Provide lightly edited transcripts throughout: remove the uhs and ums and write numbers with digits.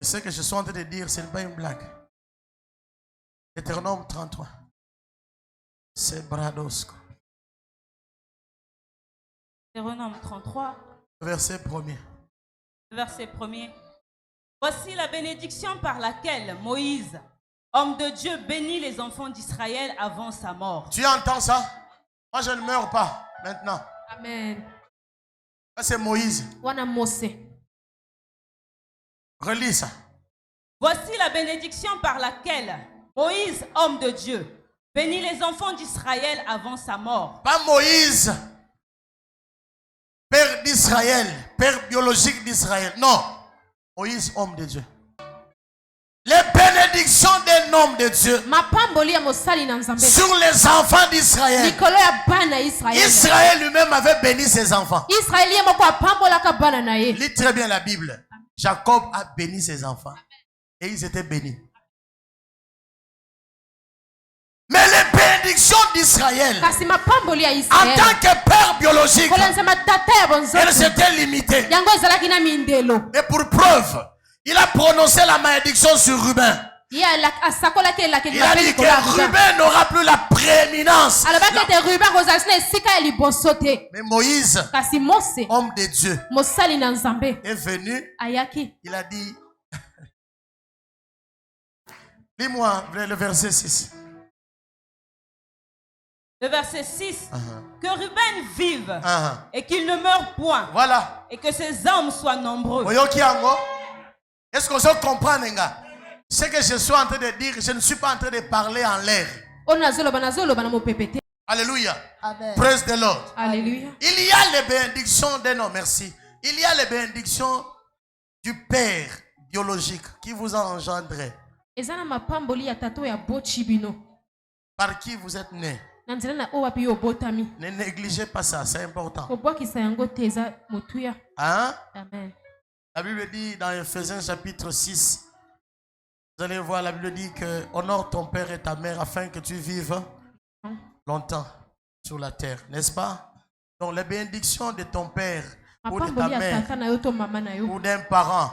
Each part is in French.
Ce que je suis en train de dire, ce n'est pas une blague. Deutéronome 33. C'est Bradosco. Deutéronome 33. Verset 1er. Verset 1er. Voici la bénédiction par laquelle Moïse, homme de Dieu, bénit les enfants d'Israël avant sa mort. Tu entends ça? Moi, je ne meurs pas maintenant. Amen. Ça, c'est Moïse. Wana Mose. Relis ça. Voici la bénédiction par laquelle Moïse, homme de Dieu, bénit les enfants d'Israël avant sa mort. Pas Moïse, père d'Israël, père biologique d'Israël. Non. Moïse, homme de Dieu. Les bénédictions d'un homme de Dieu sur les enfants d'Israël. Israël lui-même avait béni ses enfants. Lis très bien la Bible. Jacob a béni ses enfants. Et ils étaient bénis. Mais les bénédictions d'Israël, en tant que père biologique, elles s'étaient limitées. Et pour preuve, il a prononcé la malédiction sur Ruben. Il a dit que Ruben n'aura plus la prééminence. Mais Moïse, homme de Dieu, est venu. Il a dit, lis-moi le verset 6. Le verset 6. Que Ruben vive et qu'il ne meure point. Voilà. Et que ses hommes soient nombreux. Est-ce que vous comprenez? Ce que je suis en train de dire, je ne suis pas en train de parler en l'air. Alléluia. Amen. Praise the Lord. Alléluia. Il y a les bénédictions des noms, merci. Il y a les bénédictions du Père biologique qui vous a engendré. Par qui vous êtes né. Ne négligez pas ça, c'est important. Hein? Amen. La Bible dit dans Ephésiens chapitre 6, vous allez voir, la Bible dit que honore ton père et ta mère afin que tu vives longtemps sur la terre, n'est-ce pas? Donc les bénédictions de ton père ou de ta mère ou d'un parent,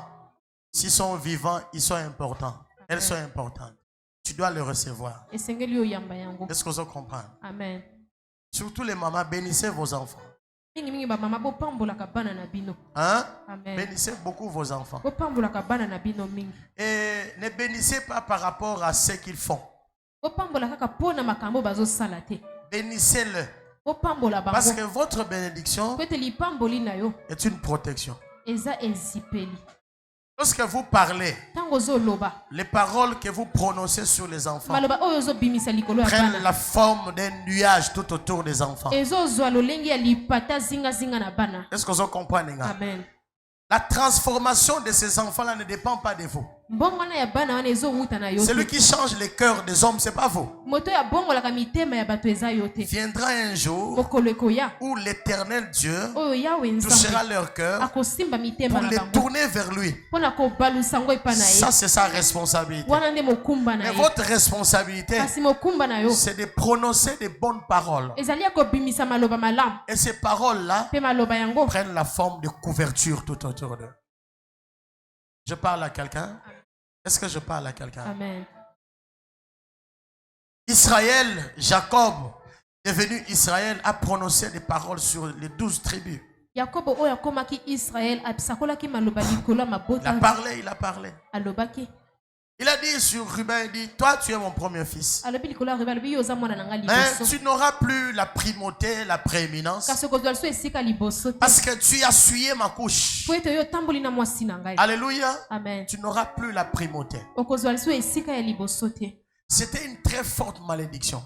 s'ils sont vivants, ils sont importants. Elles sont importantes. Tu dois les recevoir. Est-ce que vous comprenez? Amen. Surtout les mamans, bénissez vos enfants. Hein? Amen. Bénissez beaucoup vos enfants. Et ne bénissez pas par rapport à ce qu'ils font. Bénissez-le. Parce que votre bénédiction est une protection. Lorsque vous parlez, les paroles que vous prononcez sur les enfants prennent la forme d'un nuage tout autour des enfants. Est-ce que vous comprenez? Amen. La transformation de ces enfants-là ne dépend pas de vous. Celui qui change les cœurs des hommes, ce n'est pas vous. Viendra un jour où l'Éternel Dieu touchera leur cœur pour les tourner vers lui. Ça, c'est sa responsabilité. Mais votre responsabilité, c'est de prononcer des bonnes paroles. Et ces paroles-là prennent la forme de couverture tout autour d'eux. Je parle à quelqu'un? Est-ce que je parle à quelqu'un? Amen. Israël, Jacob, devenu Israël, a prononcé des paroles sur les 12 tribus. Il a parlé. Il a dit sur Ruben, il dit, toi tu es mon premier fils. Mais tu n'auras plus la primauté, la prééminence. Parce que tu as souillé ma couche. Alléluia. Amen. Tu n'auras plus la primauté. C'était une très forte malédiction.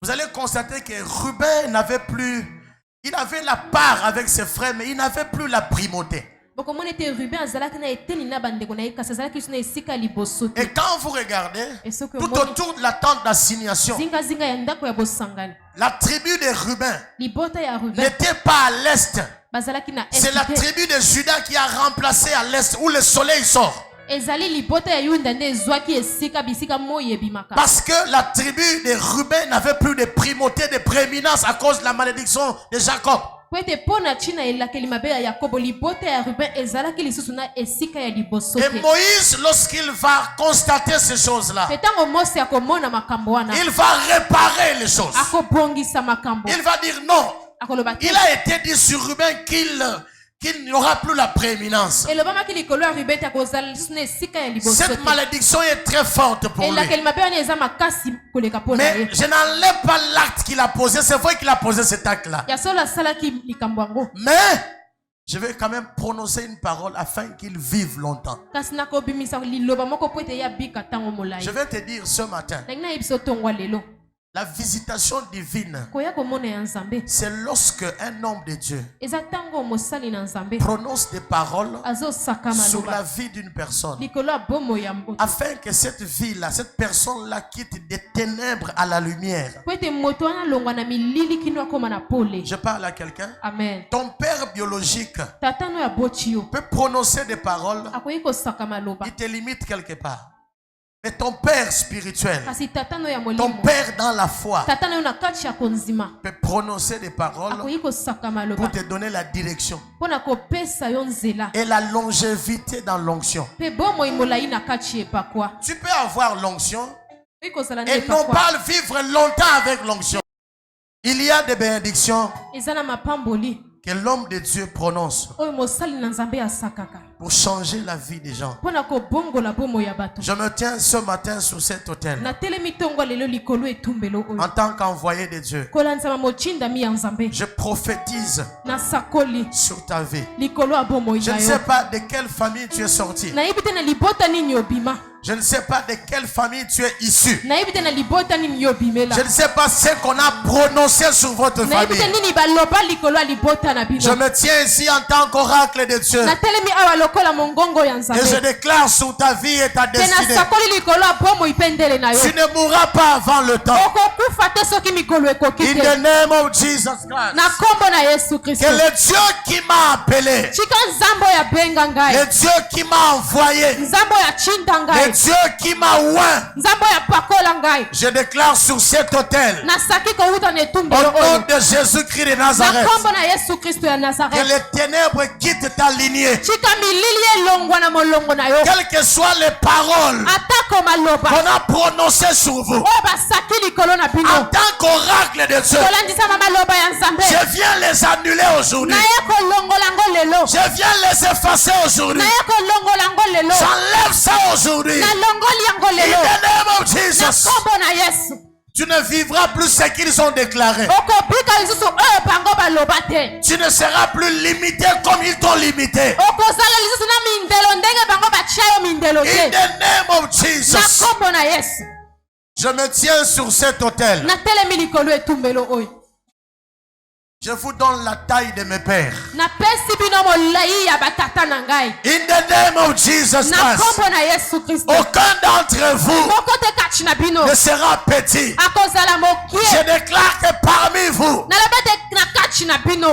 Vous allez constater que Ruben n'avait plus, il avait la part avec ses frères, mais il n'avait plus la primauté. Et quand vous regardez, tout autour de la tente d'assignation, la tribu de Ruben n'était pas à l'est. C'est la tribu de Juda qui a remplacé à l'est où le soleil sort. Parce que la tribu de Ruben n'avait plus de primauté, de prééminence à cause de la malédiction de Jacob. Et Moïse, lorsqu'il va constater ces choses-là, il va réparer les choses. Il va dire non. Il a été dit sur Ruben qu'il n'aura plus la prééminence. Cette malédiction est très forte pour lui. Mais je n'enlève pas l'acte qu'il a posé. C'est vrai qu'il a posé cet acte-là. Mais je vais quand même prononcer une parole afin qu'il vive longtemps. Je vais te dire ce matin, la visitation divine, c'est lorsque un homme de Dieu prononce des paroles sur la vie d'une personne, afin que cette vie-là, cette personne-là quitte des ténèbres à la lumière. Je parle à quelqu'un. Ton père biologique peut prononcer des paroles, il te limite quelque part. Mais ton père spirituel, ton père dans la foi, peut prononcer des paroles pour te donner la direction et la longévité dans l'onction. Tu peux avoir l'onction et non pas vivre longtemps avec l'onction. Il y a des bénédictions que l'homme de Dieu prononce pour changer la vie des gens. Je me tiens ce matin sur cet autel en tant qu'envoyé de Dieu. Je prophétise sur ta vie. Je ne sais pas de quelle famille tu es sorti. Je ne sais pas de quelle famille tu es issu. Je ne sais pas ce qu'on a prononcé sur votre famille. Je me tiens ici en tant qu'oracle de Dieu. Et je déclare sur ta vie et ta destinée. Tu ne mourras pas avant le temps. In the name of Jesus Christ. Que le Dieu qui m'a appelé, le Dieu qui m'a envoyé, le Dieu qui m'a oint, je déclare sur cet autel, au nom de Jésus-Christ de Nazareth, que les ténèbres quittent ta lignée. Quelles que soient les paroles qu'on a prononcées sur vous, en tant qu'oracle de Dieu, je viens les annuler aujourd'hui. Je viens les effacer aujourd'hui. J'enlève ça aujourd'hui. In the name of Jesus. Tu ne vivras plus ce qu'ils ont déclaré. Tu ne seras plus limité comme ils t'ont limité. In the name of Jesus. Je me tiens sur cet autel. Je vous donne la taille de mes pères. In the name of Jesus Christ. Aucun d'entre vous ne sera petit. Je déclare que parmi vous,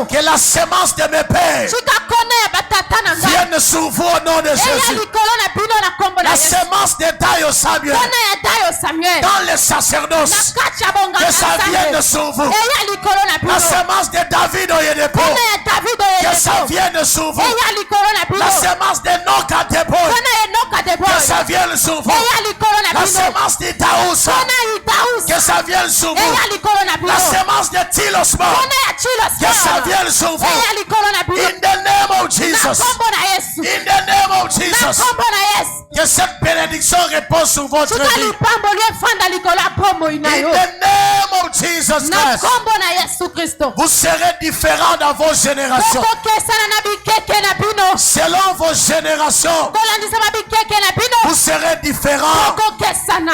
que la semence de mes pères vienne sur vous au nom de Jésus. La semence de Dayo Samuel dans le sacerdoce, que ça vienne sur vous. La semence de David Oyedepo, que ça vienne sur vous. La semence de Nokadebo, que ça vienne sur vous. La semence de Taousa, que ça vienne sur vous. La semence de Tilosma, que ça vienne sur vous. In the name of Jesus. In the name of Jesus. Que cette bénédiction repose sur votre vie. In the name of Jesus Christ. Vous serez différents dans vos générations. Selon vos générations, vous serez différents.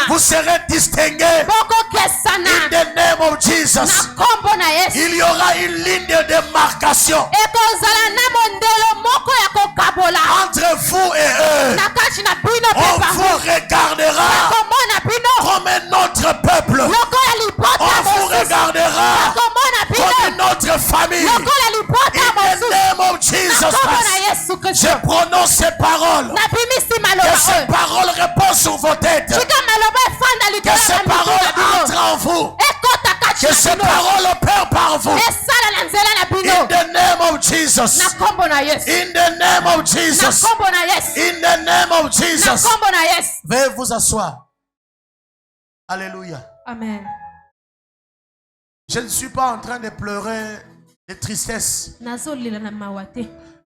Vous serez distingués. In the name of Jesus. Il y aura une ligne de démarcation entre vous et eux. On vous regardera comme un autre peuple. On vous regardera comme une autre famille. In the name of Jesus Christ. Je prononce ces paroles. Que ces paroles reposent sur vos têtes. Que ces paroles entrent en vous. Que ces paroles opèrent par vous. In the name of Jesus. In the name of Jesus. In the name of Jesus. Veuillez vous asseoir. Alléluia. Amen. Je ne suis pas en train de pleurer de tristesse.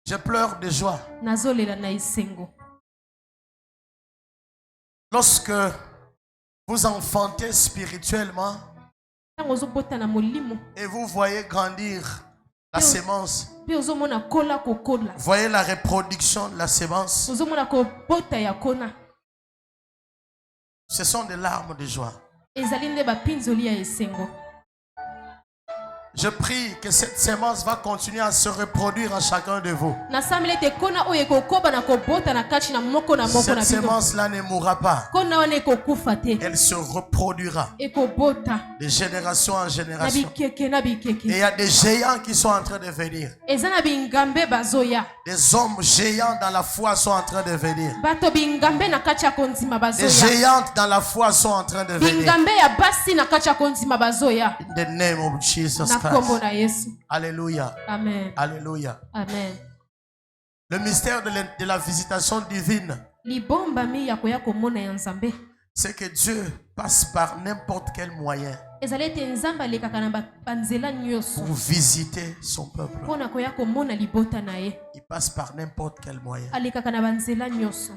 Je pleure de joie. Lorsque vous enfantez spirituellement et vous voyez grandir la sémence, voyez la reproduction de la sémence, ce sont des larmes de joie. Je prie que cette sémence va continuer à se reproduire en chacun de vous. Cette sémence-là ne mourra pas. Elle se reproduira de génération en génération. Et il y a des géants qui sont en train de venir. Des hommes géants dans la foi sont en train de venir. Des géantes dans la foi sont en train de venir. In the name of Jesus Christ. Alléluia. Amen. Alléluia. Amen. Le mystère de la visitation divine, c'est que Dieu passe par n'importe quel moyen pour visiter son peuple. Il passe par n'importe quel moyen.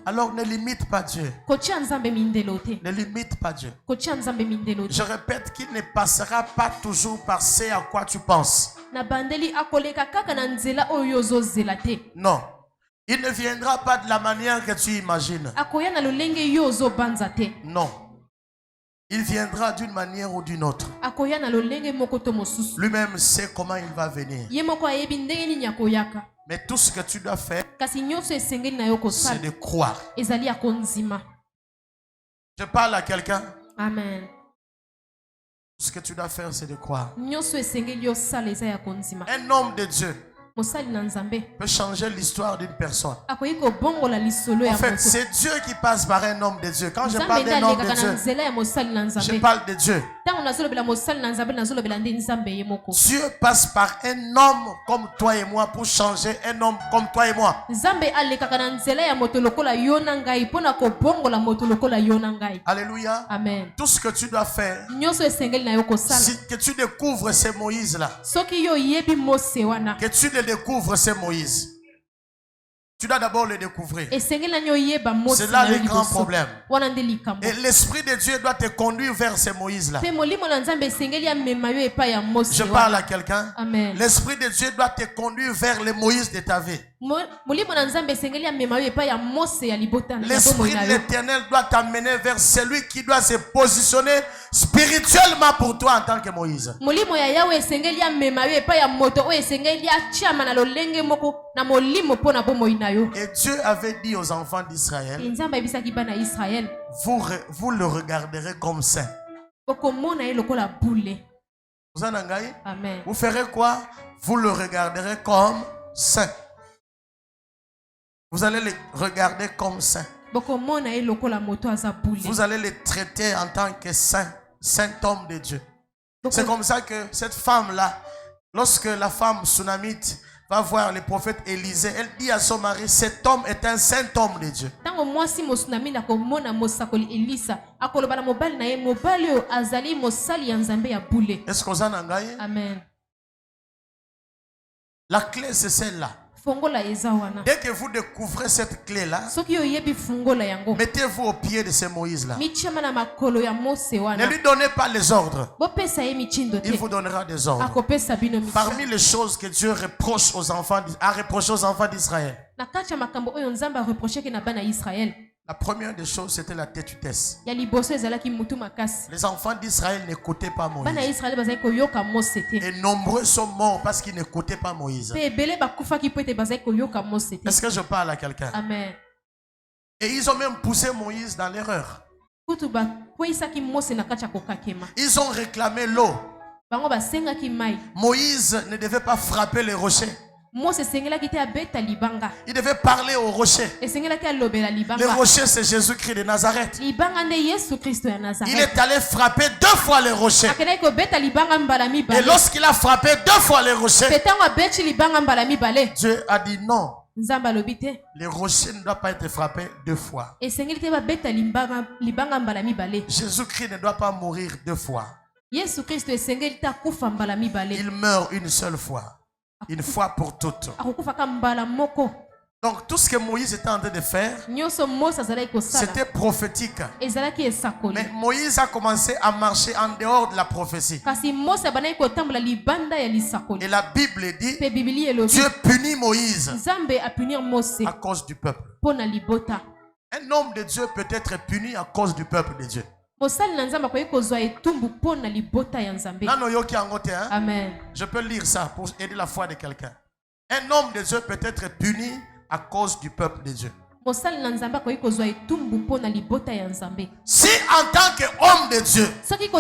Alors ne limite pas Dieu. Ne limite pas Dieu. Je répète qu'il ne passera pas toujours par ce à quoi tu penses. Non. Il ne viendra pas de la manière que tu imagines. Non. Il viendra d'une manière ou d'une autre. Lui-même sait comment il va venir. Mais tout ce que tu dois faire, c'est de croire. Je parle à quelqu'un. Amen. Tout ce que tu dois faire, c'est de croire. Un homme de Dieu peut changer l'histoire d'une personne. En fait, c'est Dieu qui passe par un homme de Dieu. Quand je parle d'un homme de Dieu, je parle de Dieu. Dieu passe par un homme comme toi et moi pour changer un homme comme toi et moi. Alléluia. Amen. Tout ce que tu dois faire, c'est que tu découvres ces Moïse-là. Que tu le découvres, ces Moïse. Tu dois d'abord le découvrir. C'est là le grand problème. Et l'Esprit de Dieu doit te conduire vers ces Moïse-là. Je parle à quelqu'un. L'Esprit de Dieu doit te conduire vers les Moïse de ta vie. L'Esprit de l'Éternel doit t'amener vers celui qui doit se positionner spirituellement pour toi en tant que Moïse. Et Dieu avait dit aux enfants d'Israël, vous le regarderez comme saint. Vous ferez quoi? Vous le regarderez comme saint. Vous allez le regarder comme saint. Vous allez le traiter en tant que saint, saint homme de Dieu. C'est comme ça que cette femme-là, lorsque la femme sunamite va voir le prophète Élisée, elle dit à son mari, cet homme est un saint homme de Dieu. Est-ce que vous en avez? Amen. La clé, c'est celle-là. Dès que vous découvrez cette clé-là, mettez-vous au pied de ce Moïse-là. Ne lui donnez pas les ordres. Il vous donnera des ordres. Parmi les choses que Dieu reproche aux enfants, a reproché aux enfants d'Israël, la première des choses, c'était la têtudesse. Les enfants d'Israël n'écoutaient pas Moïse. Et nombreux sont morts parce qu'ils n'écoutaient pas Moïse. Est-ce que je parle à quelqu'un? Amen. Et ils ont même poussé Moïse dans l'erreur. Ils ont réclamé l'eau. Moïse ne devait pas frapper les rochers. Il devait parler au rocher. Le rocher, c'est Jésus-Christ de Nazareth. Il est allé frapper 2 fois le rocher. Et lorsqu'il a frappé 2 fois le rocher, Dieu a dit non. Le rocher ne doit pas être frappé 2 fois. Jésus-Christ ne doit pas mourir 2 fois. Il meurt une seule fois. Une fois pour toutes. Donc tout ce que Moïse était en train de faire, c'était prophétique. Mais Moïse a commencé à marcher en dehors de la prophétie. Et la Bible dit, Dieu punit Moïse à cause du peuple. Un homme de Dieu peut être puni à cause du peuple de Dieu. Amen. Je peux lire ça pour aider la foi de quelqu'un. Un homme de Dieu peut être puni à cause du peuple de Dieu. Si en tant qu'homme de Dieu,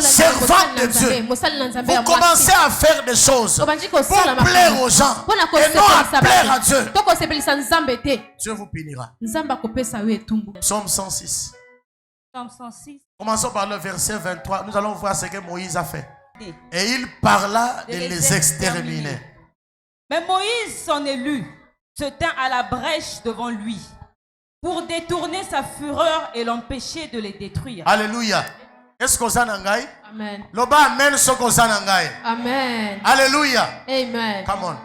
servant de Dieu, vous commencez à faire des choses pour plaire aux gens et non à plaire à Dieu, Dieu vous punira. Psaume 106. Commençons par le verset 23. Nous allons voir ce que Moïse a fait. Et il parla de les exterminer. Mais Moïse, son élu, se tint à la brèche devant lui pour détourner sa fureur et l'empêcher de les détruire. Alléluia. Est-ce que vous avez Amen. Loba amen ce que vous avez. Amen. Alléluia. Amen. Come on.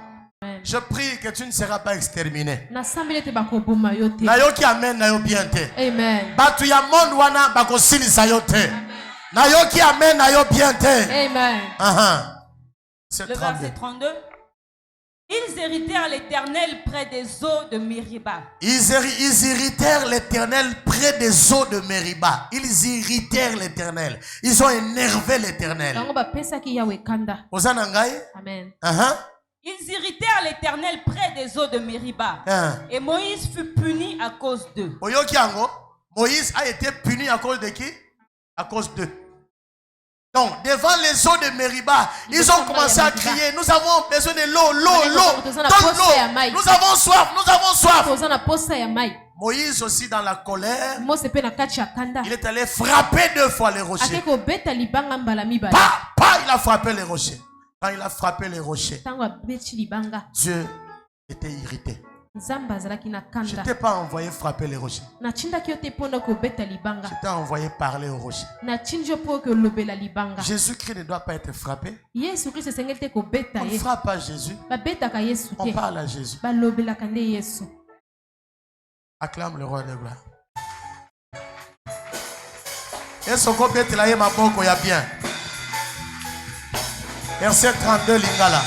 Amen. Je prie que tu ne seras pas exterminé. Nayoki amen na yo bien te. Amen. Batu ya monde wana bakosilisa yo te. Nayoki amen na yo bien te. Amen. Le verset 32. Ils héritèrent l'Éternel près des eaux de Mériba. Ils irritèrent l'Éternel près des eaux de Mériba. Ils irritèrent l'Éternel. Ils ont énervé l'Éternel. Amen. Ils irritèrent l'Éternel près des eaux de Mériba. Et Moïse fut puni à cause d'eux. Moïse a été puni à cause de qui? À cause d'eux. Donc, devant les eaux de Mériba, ils ont commencé à crier, nous avons besoin de l'eau, l'eau. Donne l'eau. Nous avons soif, nous avons soif. Moïse aussi dans la colère, il est allé frapper 2 fois les rochers. Il a frappé les rochers. Quand il a frappé les rochers, Dieu était irrité. Je ne t'ai pas envoyé frapper les rochers. Je t'ai envoyé parler aux rochers. Jésus-Christ ne doit pas être frappé. On ne frappe pas Jésus. On parle à Jésus. Acclame le roi de gloire. Est-ce qu'on peut te laisser ma boko ya bien? Verset 32 Lingala.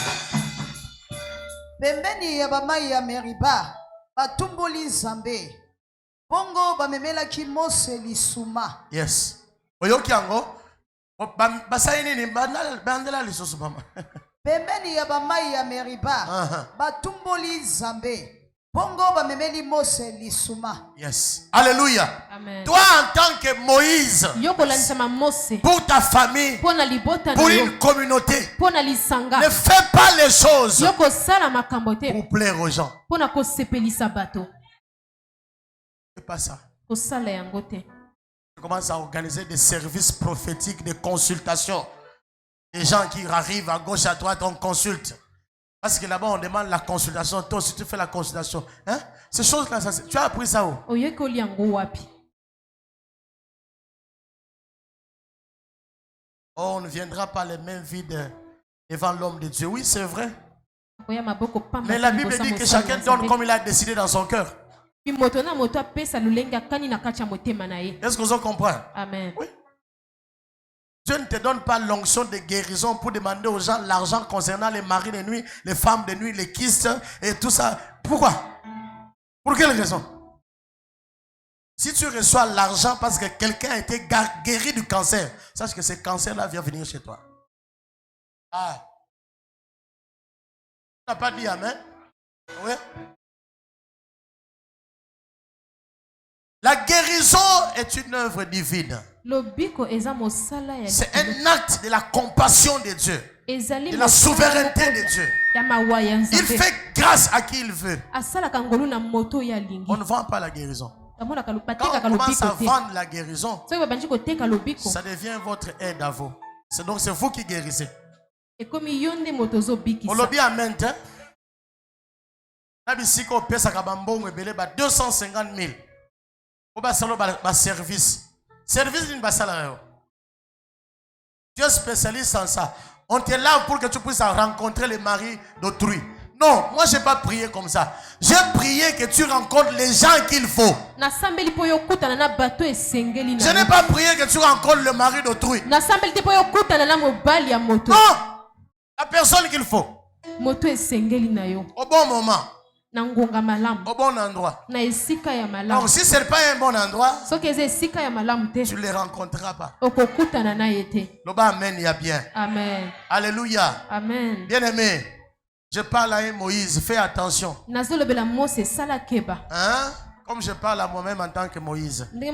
Pembeni ya bamai ya Meriba batumboli Nzambe bongo bamemelaki Mose lisuma. Yes. Oyoki yango basaini ni bandela lisusu mama. Pembeni ya bamai ya Meriba batumboli Nzambe bongo bamemeli Mose lisuma. Yes. Alléluia. Amen. Toi en tant que Moïse, pour ta famille, pour une communauté, ne fais pas les choses pour plaire aux gens. C'est pas ça. Tu commences à organiser des services prophétiques, des consultations. Des gens qui arrivent à gauche, à droite, on consulte. Parce que là-bas, on demande la consultation. Toi aussi, tu fais la consultation. Hein? Ces choses-là, tu as appris ça où? Oh, on ne viendra pas les mains vides devant l'homme de Dieu. Oui, c'est vrai. Mais la Bible dit que chacun donne comme il a décidé dans son cœur. Est-ce que vous comprenez? Amen. Oui. Dieu ne te donne pas l'onction de guérison pour demander aux gens l'argent concernant les maris de nuit, les femmes de nuit, les kystes et tout ça. Pourquoi? Pour quelle raison? Si tu reçois l'argent parce que quelqu'un a été guéri du cancer, sache que ce cancer-là vient venir chez toi. Ah. Tu n'as pas dit amen? Oui. La guérison est une œuvre divine. C'est un acte de la compassion de Dieu. de la souveraineté de Dieu. Il fait grâce à qui il veut. On ne vend pas la guérison. Quand on commence à vendre la guérison, ça devient votre aide à vous. Donc c'est vous qui guérissez. On le dit amen. 250 000. Pour service. Service d'une salaire. Tu es spécialiste en ça. On te lave pour que tu puisses rencontrer le mari d'autrui. Non, moi je n'ai pas prié comme ça. J'ai prié que tu rencontres les gens qu'il faut. Je n'ai pas prié que tu rencontres le mari d'autrui. Non, la personne qu'il faut. Au bon moment. Au bon endroit. Donc si ce n'est pas un bon endroit, tu ne les rencontreras pas. Le bas amen, il y a bien. Amen. Alléluia. Amen. Bien aimé, je parle à Moïse, fais attention. Hein? Comme je parle à moi-même en tant que Moïse. Fais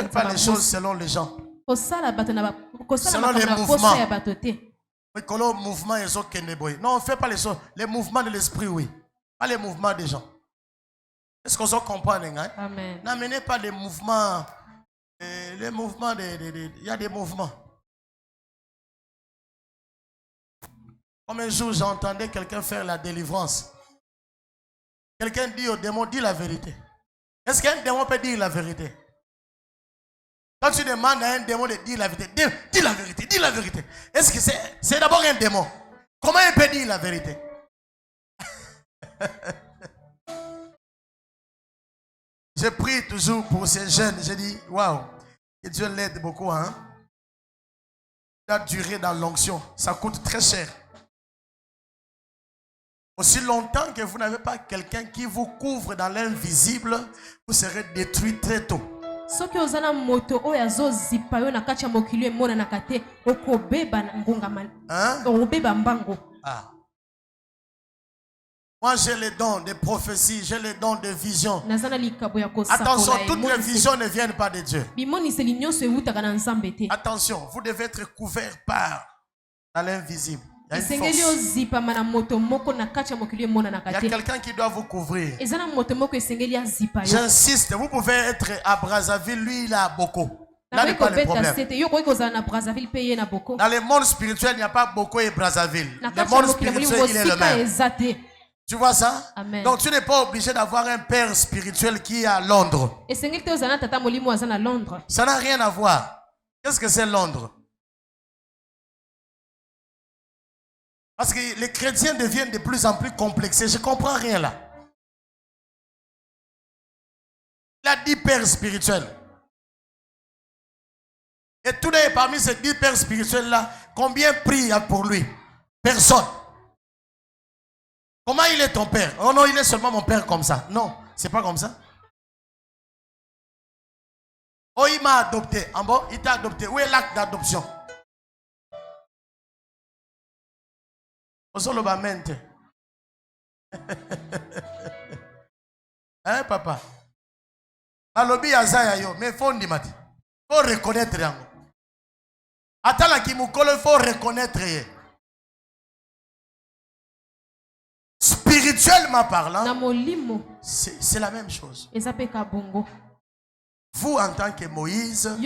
pas les choses selon les gens. Selon les mouvements. Non, on ne fait pas les choses. Les mouvements de l'esprit, oui. Pas les mouvements des gens. Est-ce qu'on se comprend? Hein? Amen. N'amenez pas les mouvements. Les mouvements, il y a des mouvements. Comme un jour, j'entendais quelqu'un faire la délivrance. Quelqu'un dit au démon, dis la vérité. Est-ce qu'un démon peut dire la vérité? Quand tu demandes à un démon de dire la vérité, dis la vérité, dis la vérité. Est-ce que c'est d'abord un démon? Comment il peut dire la vérité? Je prie toujours pour ces jeunes. Je dis, waouh, que Dieu l'aide beaucoup. Hein? Il a duré dans l'onction. Ça coûte très cher. Aussi longtemps que vous n'avez pas quelqu'un qui vous couvre dans l'invisible, vous serez détruit très tôt. Hein? Ah. Moi j'ai les dons de prophétie, j'ai les dons de vision. Attention, toutes les visions ne viennent pas de Dieu. Attention, vous devez être couvert par dans l'invisible. Il y a quelqu'un qui doit vous couvrir. J'insiste, vous pouvez être à Brazzaville, lui il a beaucoup. Là n'est pas le problème. Dans le monde spirituel, il n'y a pas beaucoup et Brazzaville. Le monde spirituel, il est le même. Tu vois ça? Amen. Donc tu n'es pas obligé d'avoir un père spirituel qui est à Londres. Ça n'a rien à voir. Qu'est-ce que c'est Londres? Parce que les chrétiens deviennent de plus en plus complexés. Je ne comprends rien là. Il a 10 pères spirituels. Et tout est parmi ces 10 pères spirituels là, combien prient pour lui? Personne. Comment il est ton père? Oh non, il est seulement mon père comme ça. Non, c'est pas comme ça. Oh, il m'a adopté. En bon, il t'a adopté. Où est l'acte d'adoption? Hein, papa? Alobi azaya yo, mais faut ndimati. Faut reconnaître yango. Atala kimukolo, faut reconnaître. Spirituellement parlant, c'est la même chose. Vous, en tant que Moïse,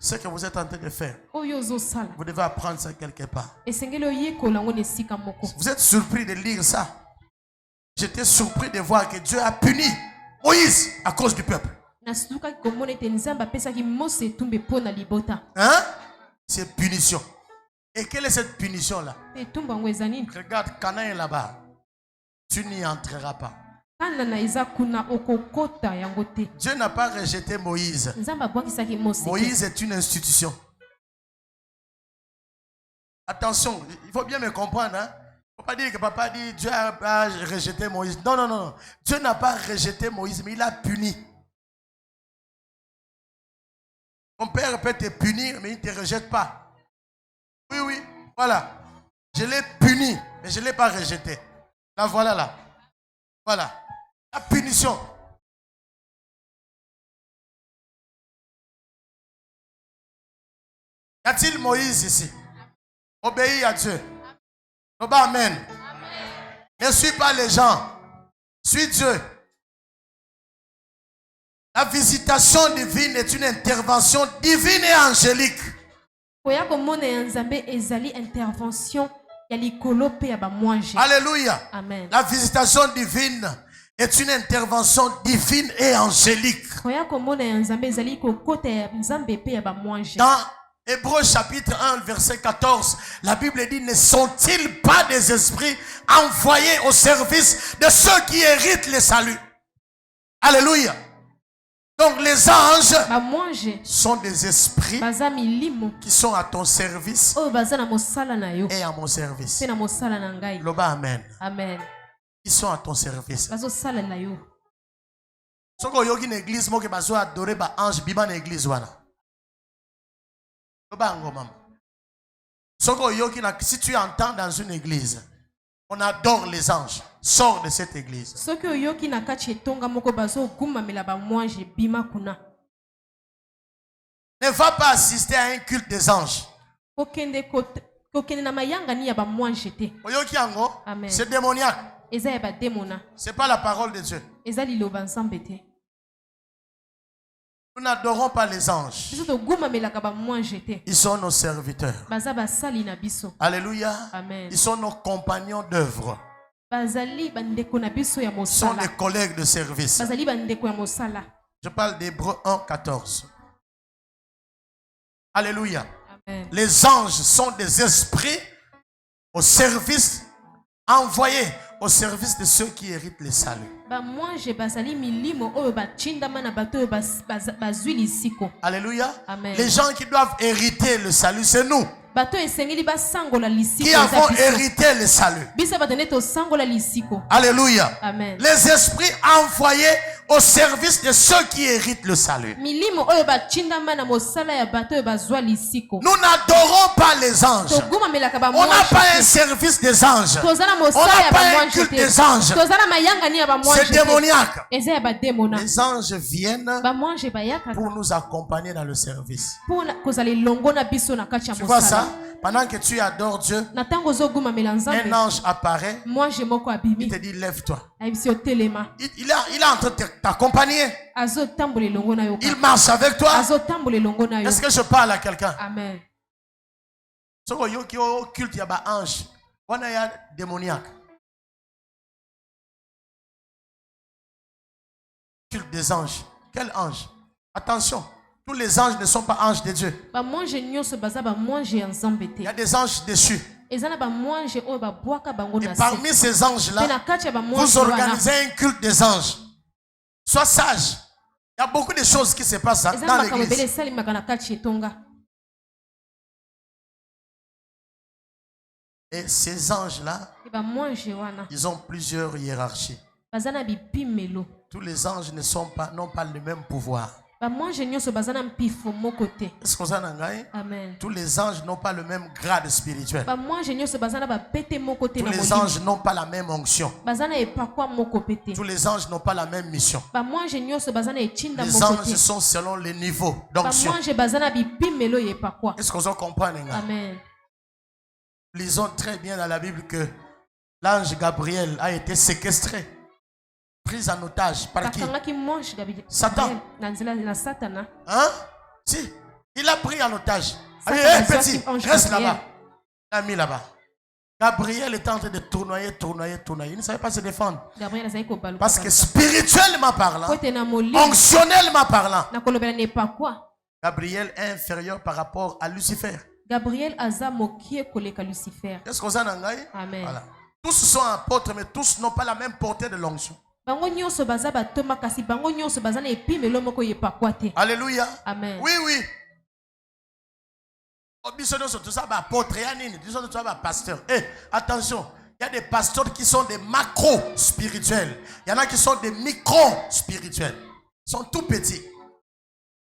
ce que vous êtes en train de faire, vous devez apprendre ça quelque part. Vous êtes surpris de lire ça. J'étais surpris de voir que Dieu a puni Moïse à cause du peuple. Hein? C'est punition. Et quelle est cette punition-là? Regarde, Canaan est là-bas. Tu n'y entreras pas. Dieu n'a pas rejeté Moïse. Moïse est une institution. Attention, il faut bien me comprendre. Hein? Il ne faut pas dire que papa dit Dieu a rejeté Moïse. Non, non, non. Dieu n'a pas rejeté Moïse, mais il a puni. Ton père peut te punir, mais il ne te rejette pas. Oui, oui, voilà. Je l'ai puni, mais je ne l'ai pas rejeté. Là, voilà, là. Voilà. La punition. Y a-t-il Moïse ici? Obéis à Dieu. Amen. Ne suis pas les gens. Suis Dieu. La visitation divine est une intervention divine et angélique. Alléluia. Amen. La visitation divine est une intervention divine et angélique. Dans Hébreux chapitre 1, verset 14, la Bible dit, ne sont-ils pas des esprits envoyés au service de ceux qui héritent le salut? Alléluia. Donc les anges sont des esprits qui sont à ton service et à mon service. Loba amen. Amen. Ils sont à ton service. Si tu une église, tu peux adorer les anges, tu peux l'église. Si tu entends dans une église, on adore les anges. Sors de cette église. Ne va pas assister à un culte des anges. C'est démoniaque. Ce n'est pas la parole de Dieu. Nous n'adorons pas les anges. Ils sont nos serviteurs. Alléluia. Amen. Ils sont nos compagnons d'œuvre. Ils sont des collègues de service. Je parle d'Hébreux 1, 14. Alléluia. Amen. Les anges sont des esprits au service, envoyés au service de ceux qui héritent le salut. Alléluia. Amen. Les gens qui doivent hériter le salut, c'est nous qui avons hérité le salut. Alléluia. Amen. Les esprits envoyés au service de ceux qui héritent le salut. Nous n'adorons pas les anges. On n'a pas un service des anges. On n'a pas un culte des anges. C'est démoniaque. Les anges viennent pour nous accompagner dans le service. Tu vois ça? Pendant que tu adores Dieu, un ange apparaît. Il te dit lève-toi. Il est en train de t'accompagner. Il marche avec toi. Est-ce que je parle à quelqu'un? Amen. Ce qui est culte, il y a des anges. On a démoniaque. Culte des anges. Quel ange? Attention. Tous les anges ne sont pas anges de Dieu. Il y a des anges déchus. Et parmi ces anges-là, vous organisez un culte des anges. Sois sage. Il y a beaucoup de choses qui se passent dans l'église. Et ces anges-là, ils ont plusieurs hiérarchies. Tous les anges n'ont pas le même pouvoir. Est-ce que vous en avez? Amen. Tous les anges n'ont pas le même grade spirituel. Tous les anges n'ont pas la même onction. Tous les anges n'ont pas la même mission. Les anges sont selon les niveaux d'onction. Est-ce que vous comprenez? Amen. Lisons très bien dans la Bible que l'ange Gabriel a été séquestré. Prise en otage par qui? Satan. Hein? Si. Il a pris en otage. Hey, petit, reste là-bas. Il a mis là-bas. Gabriel était en train de tournoyer. Il ne savait pas se défendre. Parce que spirituellement parlant, onctionnellement parlant, Gabriel est inférieur par rapport à Lucifer. Est-ce que vous en avez? Amen. Voilà. Tous sont apôtres, mais tous n'ont pas la même portée de l'onction. Alléluia. Amen. Oui, oui. Attention, il y a des pasteurs qui sont des macro-spirituels. Il y en a qui sont des micro-spirituels. Ils sont tout petits.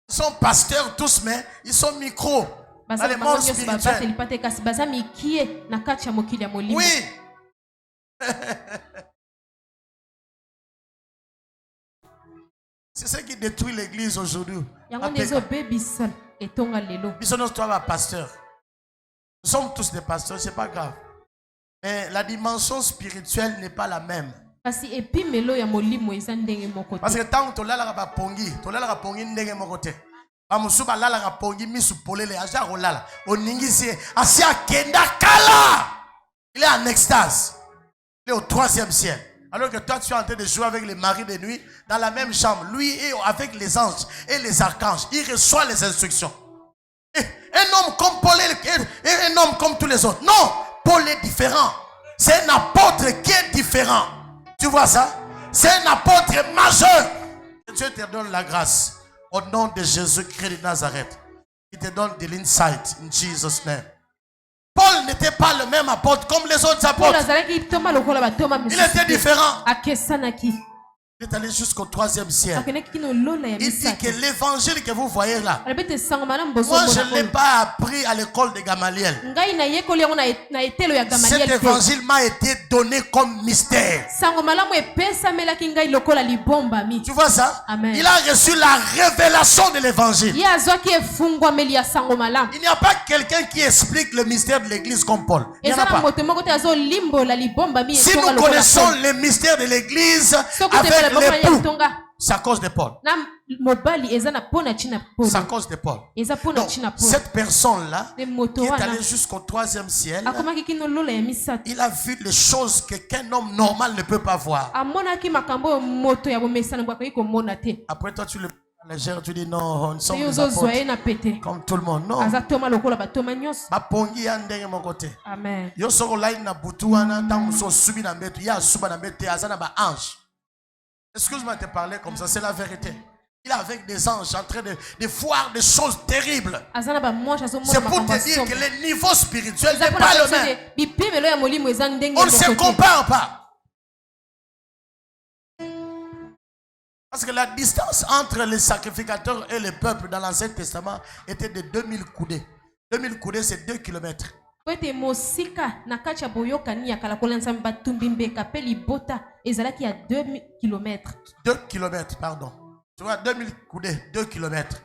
Ils sont pasteurs tous, mais ils sont micro. Dans les mondes spirituels. Oui. C'est ce qui détruit l'église aujourd'hui. Nous sommes tous des pasteurs. Nous sommes tous des pasteurs, c'est pas grave. Mais la dimension spirituelle n'est pas la même. Parce que tant que tu as pongi, tu as pongi ndenge mokote. Bamusuba lala pongi misupolele aja rolala. Oningisi asia kenda kala. Il est en extase. Il est au 3e ciel. Alors que toi tu es en train de jouer avec les maris de nuit dans la même chambre. Lui est avec les anges et les archanges. Il reçoit les instructions. Et un homme comme Paul est un homme comme tous les autres. Non, Paul est différent. C'est un apôtre qui est différent. Tu vois ça? C'est un apôtre majeur. Que Dieu te donne la grâce. Au nom de Jésus-Christ de Nazareth. Il te donne de l'insight. In Jesus' name. Paul n'était pas le même apôtre comme les autres apôtres. Il était différent. Il est allé jusqu'au 3e ciel. Il dit que l'évangile que vous voyez là, moi je ne l'ai pas appris à l'école de Gamaliel. Cet évangile m'a été donné comme mystère. Tu vois ça? Amen. Il a reçu la révélation de l'évangile. Il n'y a pas quelqu'un qui explique le mystère de l'église comme Paul. Il n'y en a pas. Si nous connaissons le mystère de l'église avec l'époux, c'est à cause de Paul. C'est à cause de Paul. Donc, cette personne-là, qui est allée jusqu'au 3e ciel, il a vu les choses qu'un homme normal ne peut pas voir. Après toi, tu le légère, tu dis non, nous sommes des apôtres comme tout le monde. Non. Amen. Excuse-moi de te parler comme ça, c'est la vérité. Il est avec des anges en train de voir des choses terribles. C'est pour te dire que le niveau spirituel n'est pas le même. On ne se compare pas. Parce que la distance entre les sacrificateurs et le peuple dans l'Ancien Testament était de 2000 coudées. 2000 coudées, c'est 2 km. 2 km, pardon. Tu vois, 2000 coudées, 2 km.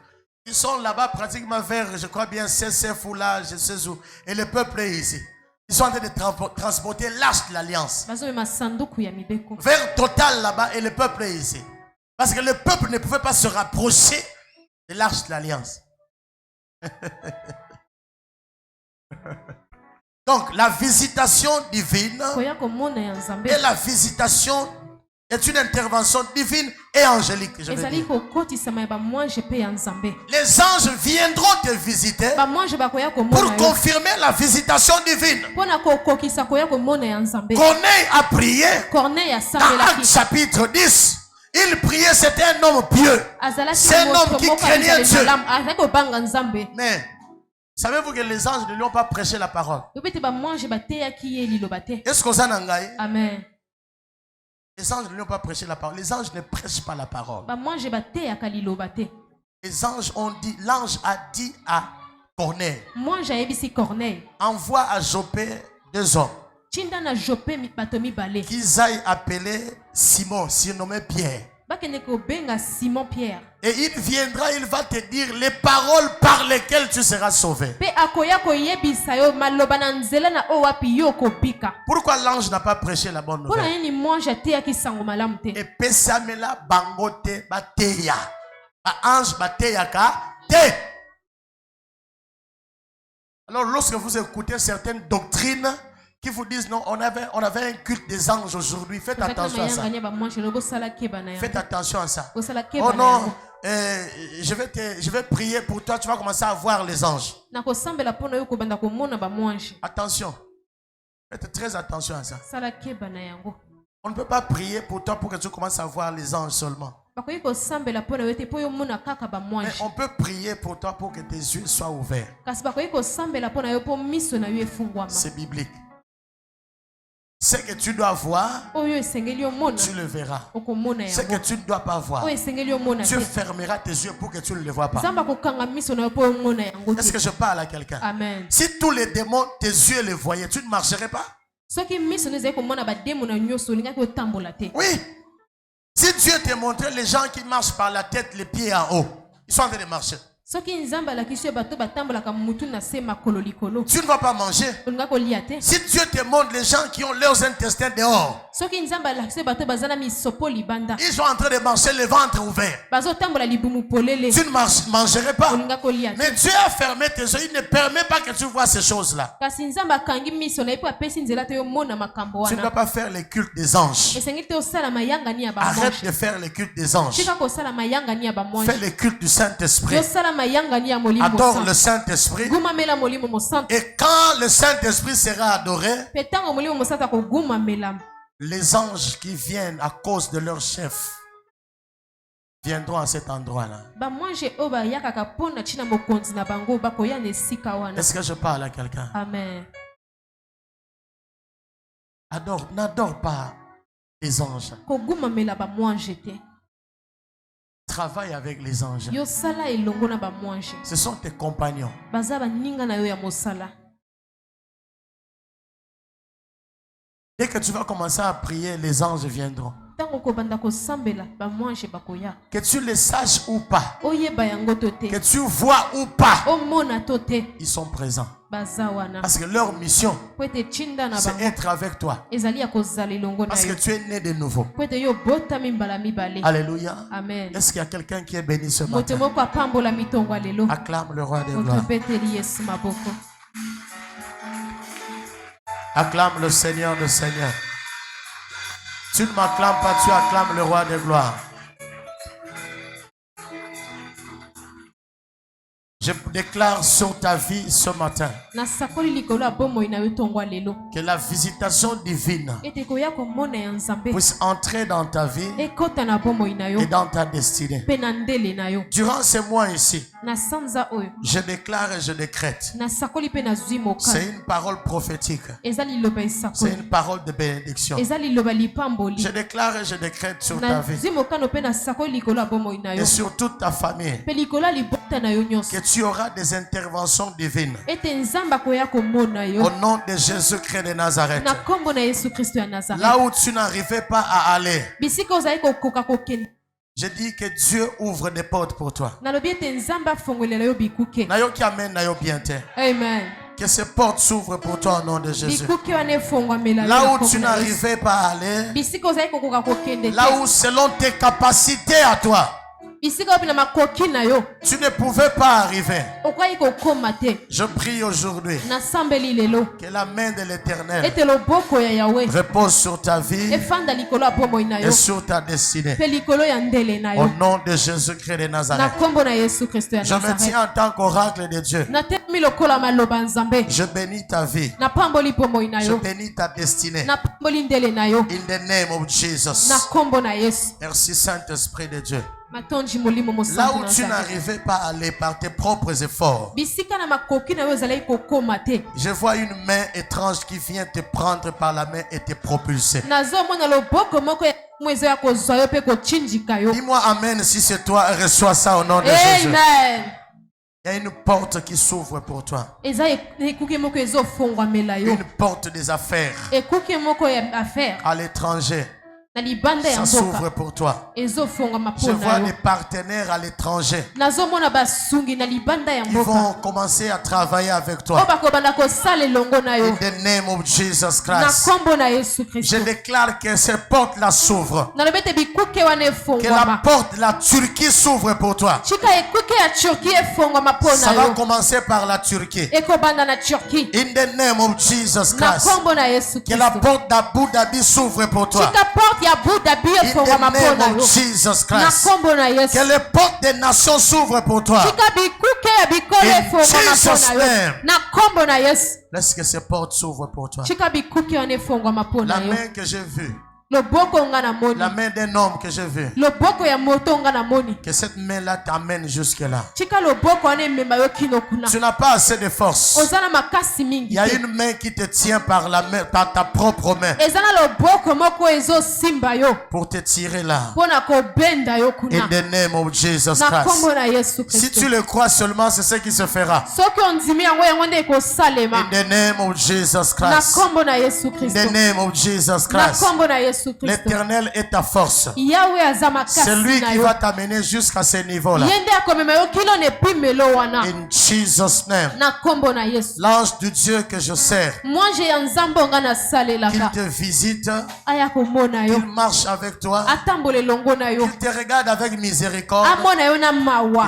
Ils sont là-bas pratiquement vers, je crois bien, CCF ou là, je sais où. Et le peuple est ici. Ils sont en train de transporter l'arche de l'alliance. Vers Total là-bas et le peuple est ici. Parce que le peuple ne pouvait pas se rapprocher de l'arche de l'alliance. Donc, la visitation divine et la visitation est une intervention divine et angélique. Je veux dire. Les anges viendront te visiter pour confirmer la visitation divine. Corneille a prié dans Actes chapitre 10. Il priait, c'était un homme pieux. C'est un homme qui craignait Dieu. Mais savez-vous que les anges ne lui ont pas prêché la parole? Est-ce qu'on s'en engaille? Amen. Les anges ne lui ont pas prêché la parole. Les anges ne prêchent pas la parole. Les anges ont dit, l'ange a dit à Corneille, envoie à Joppé 2 hommes qu'ils aillent appeler Simon, surnommé Pierre. Et il viendra, il va te dire les paroles par lesquelles tu seras sauvé. Pourquoi l'ange n'a pas prêché la bonne nouvelle? Et pesamela bangote bateya. Ange bateya ka te. Alors lorsque vous écoutez certaines doctrines qui vous disent non, on avait un culte des anges aujourd'hui. Faites attention à ça. Faites attention à ça. Oh non, je vais prier pour toi. Tu vas commencer à voir les anges. Attention. Faites très attention à ça. On ne peut pas prier pour toi pour que tu commences à voir les anges seulement. Mais on peut prier pour toi pour que tes yeux soient ouverts. C'est biblique. Ce que tu dois voir, tu le verras. Ce que tu ne dois pas voir, tu fermeras tes yeux pour que tu ne le vois pas. Est-ce que je parle à quelqu'un? Si tous les démons, tes yeux les voyaient, tu ne marcherais pas? Oui. Si Dieu te montrait les gens qui marchent par la tête, les pieds en haut, ils sont en train de marcher. Tu ne vas pas manger. Si Dieu te montre les gens qui ont leurs intestins dehors, ils sont en train de marcher le ventre ouvert. Tu ne mangerais pas. Mais Dieu a fermé tes yeux. Il ne permet pas que tu vois ces choses-là. Tu ne dois pas faire les cultes des anges. Arrête de faire les cultes des anges. Fais les cultes du Saint-Esprit. Adore le Saint-Esprit. Et quand le Saint-Esprit sera adoré, les anges qui viennent à cause de leur chef viendront à cet endroit-là. Est-ce que je parle à quelqu'un? Amen. N'adore pas les anges. Travaille avec les anges. Ce sont tes compagnons. Dès que tu vas commencer à prier, les anges viendront. Que tu les saches ou pas, que tu vois ou pas, ils sont présents. Parce que leur mission, c'est être avec toi. Parce que tu es né de nouveau. Alléluia. Amen. Est-ce qu'il y a quelqu'un qui est béni ce matin? Acclame le roi des gloires. Acclame le Seigneur de Seigneur. Tu ne m'acclames pas, tu acclames le roi des gloires. Je déclare sur ta vie ce matin que la visitation divine puisse entrer dans ta vie et dans ta destinée. Durant ces mois ici, je déclare et je décrète. C'est une parole prophétique. C'est une parole de bénédiction. Je déclare et je décrète sur ta vie et sur toute ta famille que tu auras des interventions divines. Au nom de Jésus-Christ de Nazareth. Là où tu n'arrivais pas à aller, je dis que Dieu ouvre des portes pour toi. Amen. Que ces portes s'ouvrent pour toi au nom de Jésus. Là où tu n'arrivais pas à aller, là où selon tes capacités à toi, tu ne pouvais pas arriver. Je prie aujourd'hui que la main de l'Éternel repose sur ta vie et sur ta destinée. Au nom de Jésus-Christ de Nazareth. Je me tiens en tant qu'oracle de Dieu. Je bénis ta vie. Je bénis ta destinée. In the name of Jesus. Merci Saint-Esprit de Dieu. Là où tu n'arrivais pas à aller par tes propres efforts, je vois une main étrange qui vient te prendre par la main et te propulser. Dis-moi amen si c'est toi et reçois ça au nom de Jésus. Il y a une porte qui s'ouvre pour toi. Une porte des affaires à l'étranger. Ça s'ouvre pour toi. Je vois des partenaires à l'étranger. Ils vont commencer à travailler avec toi. In the name of Jesus Christ. Je déclare que ces portes-là s'ouvrent. Que la porte de la Turquie s'ouvre pour toi. Ça va commencer par la Turquie. In the name of Jesus Christ. Que la porte d'Abu Dhabi s'ouvre pour toi. In the name of Jesus Christ. Que les portes des nations s'ouvrent pour toi. In Jesus' name. Laisse que ces portes s'ouvrent pour toi. La main que j'ai vue, la main d'un homme que j'ai vu, que cette main-là t'amène jusque-là. Tu n'as pas assez de force. Il y a une main qui te tient par la main, par ta propre main, pour te tirer là. In the name of Jesus Christ. Si tu le crois seulement, c'est ce qui se fera. In the name of Jesus Christ. In the name of Jesus Christ. L'Éternel est ta force. C'est lui qui va t'amener jusqu'à ce niveau-là. In Jesus' name. L'ange de Dieu que je sers, qu'il te visite, qu'il marche avec toi, qu'il te regarde avec miséricorde,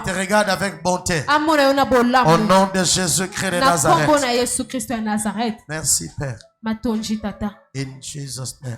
qu'il te regarde avec bonté. Au nom de Jésus-Christ de Nazareth. Merci Père. In Jesus' name.